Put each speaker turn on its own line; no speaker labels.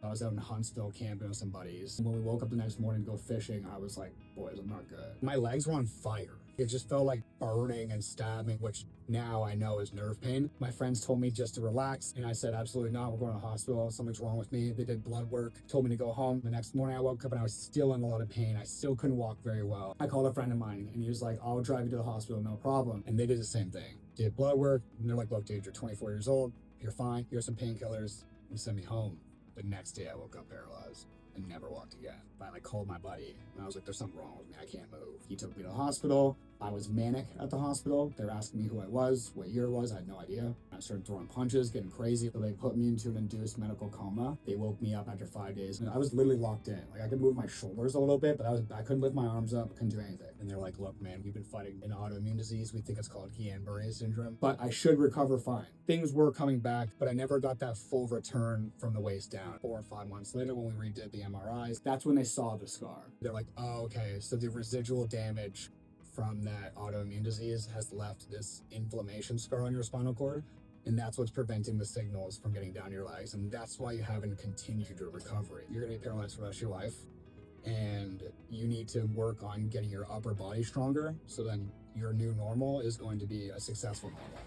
I was out in Huntsville camping with some buddies. And when we woke up the next morning to go fishing, I was like, boys, I'm not good. My legs were on fire. It just felt like burning and stabbing, which now I know is nerve pain. My friends told me just to relax, and I said, absolutely not. We're going to the hospital. Something's wrong with me. They did blood work, told me to go home. The next morning I woke up and I was still in a lot of pain. I still couldn't walk very well. I called a friend of mine and he was like, I'll drive you to the hospital, no problem. And they did the same thing. Did blood work, and they're like, look, dude, you're 24 years old. You're fine. Here's some painkillers, and send me home. The next day I woke up paralyzed and never walked again. I called my buddy and I was like, there's something wrong with me. I can't move. He took me to the hospital. I was manic at the hospital. They were asking me who I was, what year it was. I had no idea. I started throwing punches, getting crazy. So they put me into an induced medical coma. They woke me up after 5 days. And I was literally locked in. Like I could move my shoulders a little bit, but I couldn't lift my arms up, couldn't do anything. And they're like, look, man, we've been fighting an autoimmune disease. We think it's called Guillain-Barré syndrome, but I should recover fine. Things were coming back, but I never got that full return from the waist down. 4 or 5 months later, when we redid the MRIs, that's when they saw the scar. They're like, oh, okay, so the residual damage from that autoimmune disease has left this inflammation scar on your spinal cord, and that's what's preventing the signals from getting down your legs, and that's why you haven't continued your recovery. You're gonna be paralyzed for the rest of your life, and you need to work on getting your upper body stronger, so then your new normal is going to be a successful normal.